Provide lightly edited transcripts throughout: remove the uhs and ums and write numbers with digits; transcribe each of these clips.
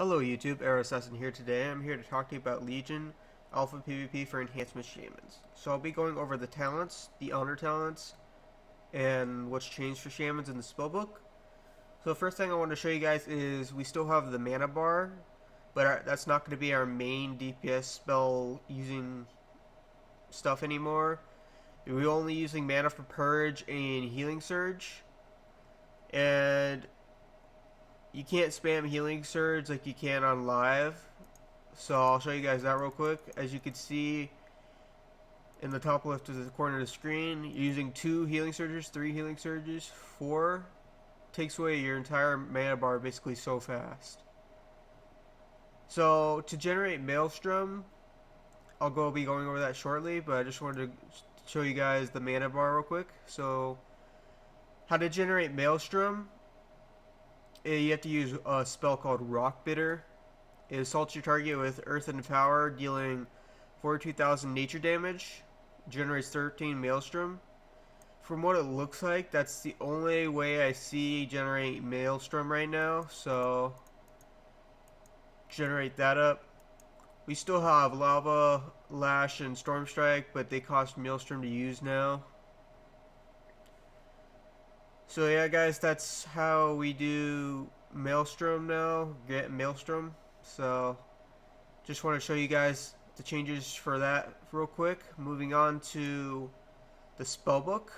Hello YouTube, Arrow Assassin here today. I'm here to talk to you about Legion Alpha PvP for Enhancement Shamans. So I'll be going over the talents, the honor talents, and what's changed for Shamans in the spellbook. So the first thing I want to show you guys is we still have the mana bar, but that's not going to be our main DPS spell using stuff anymore. We're only using Mana for Purge and Healing Surge, and you can't spam Healing Surge like you can on live. So I'll show you guys that real quick. As you can see in the top left of the corner of the screen, you're using 2 healing surges, 3 healing surges, 4 takes away your entire mana bar basically so fast. So to generate Maelstrom, I'll be going over that shortly, but I just wanted to show you guys the mana bar real quick. So how to generate Maelstrom, you have to use a spell called Rock Bitter. It assaults your target with Earth and Power, dealing 42,000 nature damage. Generates 13 Maelstrom. From what it looks like, that's the only way I see generate Maelstrom right now. So generate that up. We still have Lava, Lash, and Storm Strike, but they cost Maelstrom to use now. So yeah, guys, that's how we do Maelstrom now. Get Maelstrom. So just want to show you guys the changes for that real quick. Moving on to the spellbook.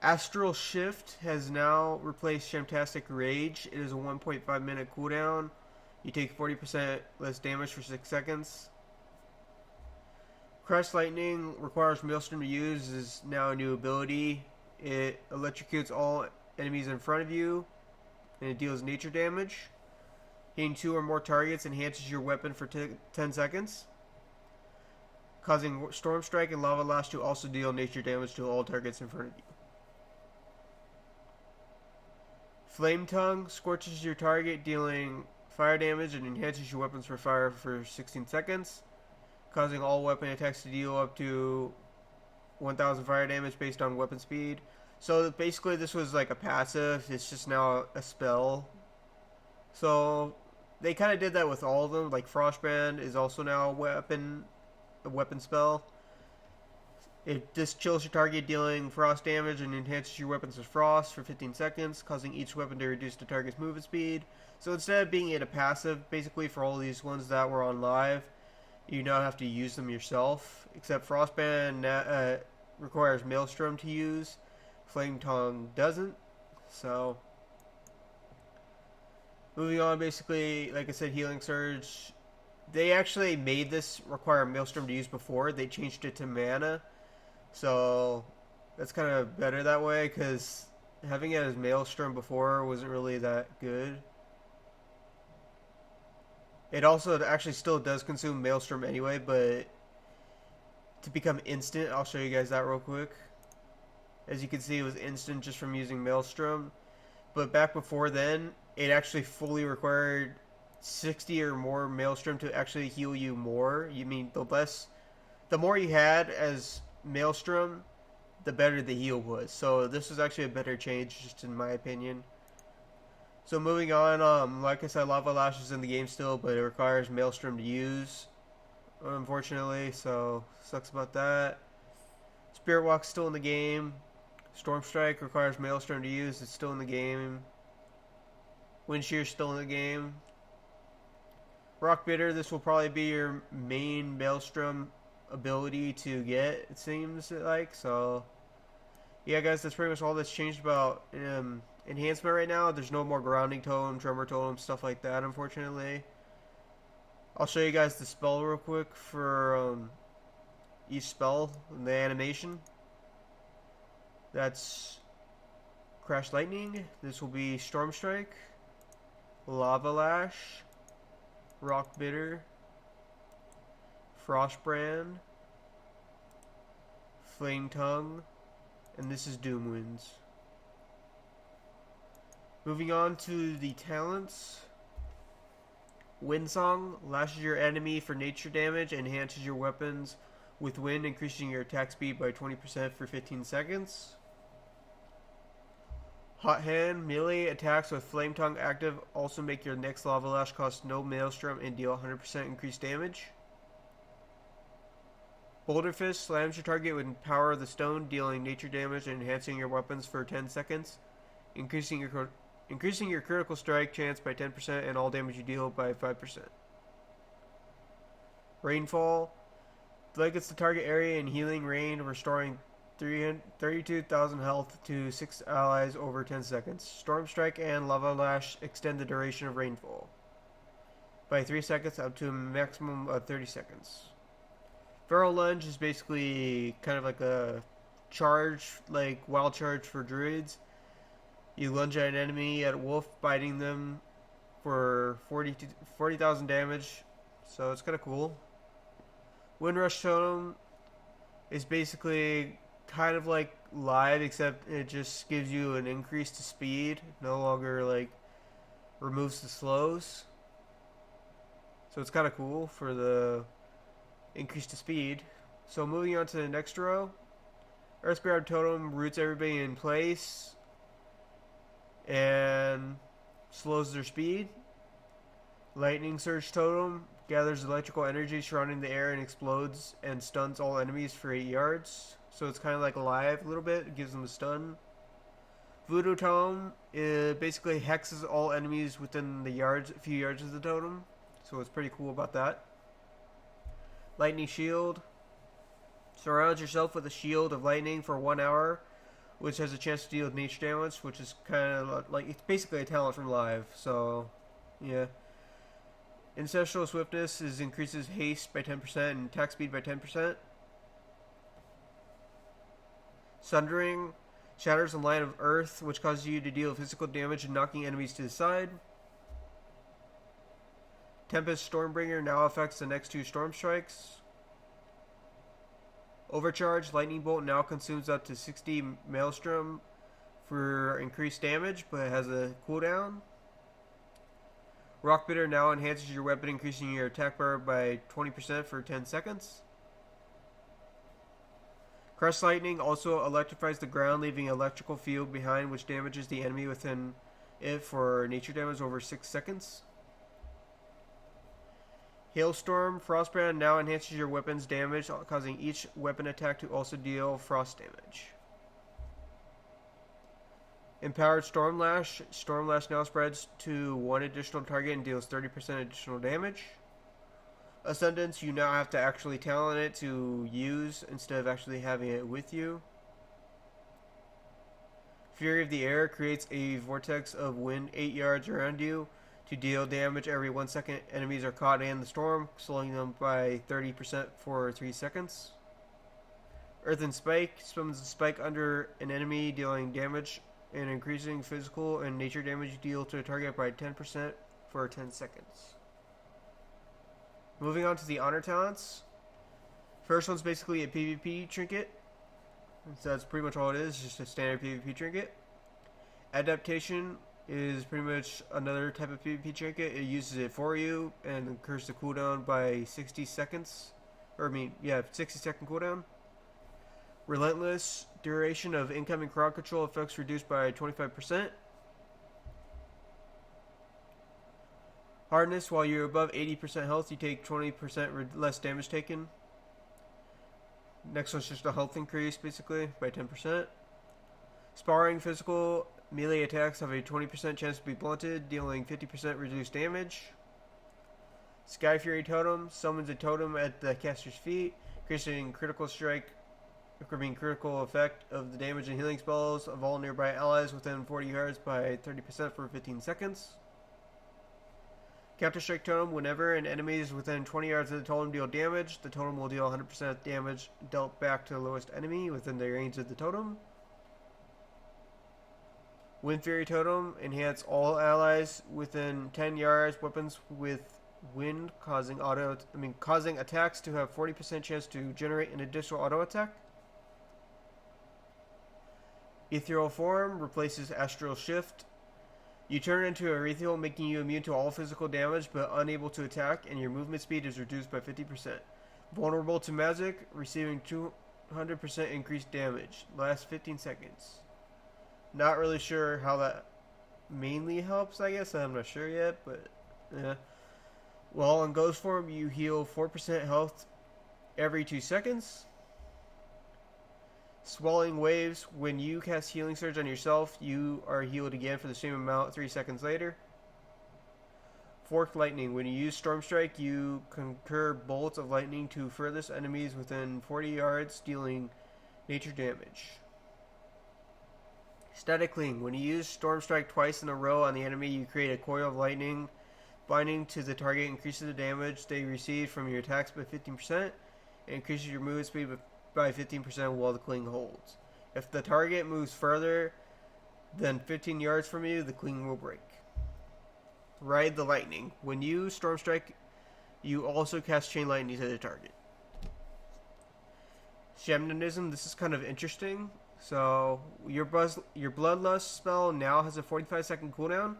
Astral Shift has now replaced Shamtastic Rage. It is a 1.5 minute cooldown. You take 40% less damage for 6 seconds. Crash Lightning requires Maelstrom to use, is now a new ability. It electrocutes all enemies in front of you, and it deals nature damage. Hitting 2 or more targets enhances your weapon for 10 seconds, causing Storm Strike and Lava Lash to also deal nature damage to all targets in front of you. Flame Tongue scorches your target, dealing fire damage, and enhances your weapons for fire for 16 seconds, causing all weapon attacks to deal up to 1000 fire damage based on weapon speed. So basically this was like a passive, it's just now a spell. So they kind of did that with all of them. Like Frostbrand is also now a weapon spell. It just chills your target, dealing frost damage, and enhances your weapons with frost for 15 seconds, causing each weapon to reduce the target's movement speed. So instead of being a passive, basically for all these ones that were on live, you now have to use them yourself. Except Frostbrand requires Maelstrom to use. Flame Tongue doesn't. So moving on, basically, like I said, Healing Surge. They actually made this require Maelstrom to use before. They changed it to mana. So that's kind of better that way, because having it as Maelstrom before wasn't really that good. It also actually still does consume Maelstrom anyway, but to become instant, I'll show you guys that real quick. As you can see, it was instant just from using Maelstrom. But back before then, it actually fully required 60 or more Maelstrom to actually heal you more. You mean the more you had as Maelstrom, the better the heal was. So this was actually a better change, just in my opinion. So moving on, like I said, Lava Lash is in the game still, but it requires Maelstrom to use, unfortunately, so sucks about that. Spirit Walk's still in the game. Storm Strike requires Maelstrom to use, it's still in the game. Wind Shear's still in the game. Rock Bitter, this will probably be your main Maelstrom ability to get, it seems like. So yeah, guys, that's pretty much all that's changed about Enhancement right now. There's no more Grounding Totem, Tremor Totem, stuff like that, unfortunately. I'll show you guys the spell real quick for each spell and the animation. That's Crash Lightning. This will be Storm Strike, Lava Lash, Rock Bitter, Frostbrand, Flame Tongue, and this is Doom Winds. Moving on to the talents. Windsong lashes your enemy for nature damage and enhances your weapons with wind, increasing your attack speed by 20% for 15 seconds. Hot Hand, melee attacks with Flame Tongue active also make your next Lava Lash cost no Maelstrom and deal 100% increased damage. Boulder Fist slams your target with Power of the Stone, dealing nature damage and enhancing your weapons for 10 seconds, increasing your critical strike chance by 10% and all damage you deal by 5%. Rainfall blankets the target area in healing rain, restoring 32,000 health to 6 allies over 10 seconds. Storm Strike and Lava Lash extend the duration of rainfall by 3 seconds up to a maximum of 30 seconds. Feral Lunge is basically kind of like a charge, like wild charge for druids. You lunge at an enemy at a wolf, biting them for 40,000 damage, so it's kind of cool. Windrush Totem is basically kind of like live, except it just gives you an increase to speed. No longer like removes the slows. So it's kind of cool for the increase to speed. So moving on to the next row. Earthgrab Totem roots everybody in place and slows their speed. Lightning Surge Totem gathers electrical energy surrounding the air and explodes and stuns all enemies for 8 yards. So it's kind of like alive a little bit. It gives them a stun. Voodoo Totem basically hexes all enemies within a few yards of the totem. So it's pretty cool about that. Lightning Shield surrounds yourself with a shield of lightning for 1 hour, which has a chance to deal with nature damage, which is kind of like, it's basically a talent from live. So yeah. Ancestral Swiftness increases haste by 10% and attack speed by 10%. Sundering shatters the line of earth, which causes you to deal physical damage and knocking enemies to the side. Tempest Stormbringer now affects the next 2 storm strikes. Overcharge Lightning Bolt now consumes up to 60 Maelstrom for increased damage, but it has a cooldown. Rockbitter now enhances your weapon, increasing your attack power by 20% for 10 seconds. Crush Lightning also electrifies the ground, leaving an electrical field behind, which damages the enemy within it for nature damage over 6 seconds. Hailstorm Frostbrand now enhances your weapon's damage, causing each weapon attack to also deal frost damage. Empowered Stormlash. Stormlash now spreads to 1 additional target and deals 30% additional damage. Ascendance, you now have to actually talent it to use instead of actually having it with you. Fury of the Air creates a vortex of wind 8 yards around you to deal damage every 1 second enemies are caught in the storm, slowing them by 30% for 3 seconds. Earthen Spike summons a spike under an enemy, dealing damage and increasing physical and nature damage deal to a target by 10% for 10 seconds. Moving on to the honor talents. First one's basically a PvP trinket. So that's pretty much all it is, just a standard PvP trinket. Adaptation is pretty much another type of PvP trinket. It uses it for you and incurs the cooldown by 60 seconds. 60 second cooldown. Relentless, duration of incoming crowd control effects reduced by 25%. Hardness, while you're above 80% health, you take 20% less damage taken. Next one's just a health increase, basically, by 10%. Sparring, physical, melee attacks have a 20% chance to be blunted, dealing 50% reduced damage. Sky Fury Totem summons a totem at the caster's feet, increasing critical effect of the damage and healing spells of all nearby allies within 40 yards by 30% for 15 seconds. Counter-Strike Totem, whenever an enemy is within 20 yards of the totem deal damage, the totem will deal 100% damage dealt back to the lowest enemy within the range of the totem. Wind Fury Totem, enhance all allies within 10 yards weapons with wind, causing attacks to have 40% chance to generate an additional auto attack. Ethereal Form replaces Astral Shift. You turn into Ethereal, making you immune to all physical damage but unable to attack, and your movement speed is reduced by 50%. Vulnerable to magic, receiving 200% increased damage. Lasts 15 seconds. Not really sure how that mainly helps, I guess. I'm not sure yet, but yeah. Well, in Ghost form, you heal 4% health every 2 seconds. Swelling waves, when you cast Healing Surge on yourself, you are healed again for the same amount 3 seconds later. Forked Lightning, when you use Storm Strike, you concur bolts of lightning to furthest enemies within 40 yards, dealing nature damage. Static Cling, when you use Storm Strike twice in a row on the enemy, you create a coil of lightning. Binding to the target increases the damage they receive from your attacks by 15% and increases your movement speed by 15% while the cling holds. If the target moves further than 15 yards from you, the cling will break. Ride the Lightning. When you Storm Strike, you also cast Chain Lightning to the target. Shamanism, this is kind of interesting. So, your Bloodlust spell now has a 45-second cooldown,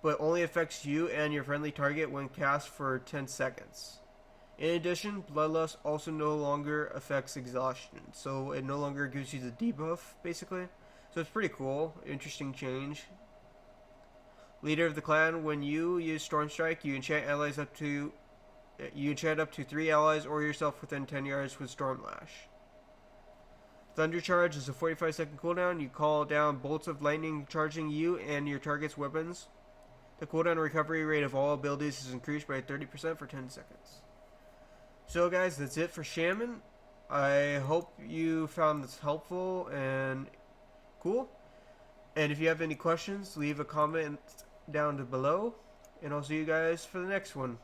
but only affects you and your friendly target when cast for 10 seconds. In addition, Bloodlust also no longer affects exhaustion, so it no longer gives you the debuff, basically. So it's pretty cool, interesting change. Leader of the Clan, when you use Storm Strike, you enchant up to 3 allies or yourself within 10 yards with Storm Lash. Thunder Charge is a 45-second cooldown. You call down bolts of lightning charging you and your target's weapons. The cooldown recovery rate of all abilities is increased by 30% for 10 seconds. So guys, that's it for Shaman. I hope you found this helpful and cool. And if you have any questions, leave a comment down below. And I'll see you guys for the next one.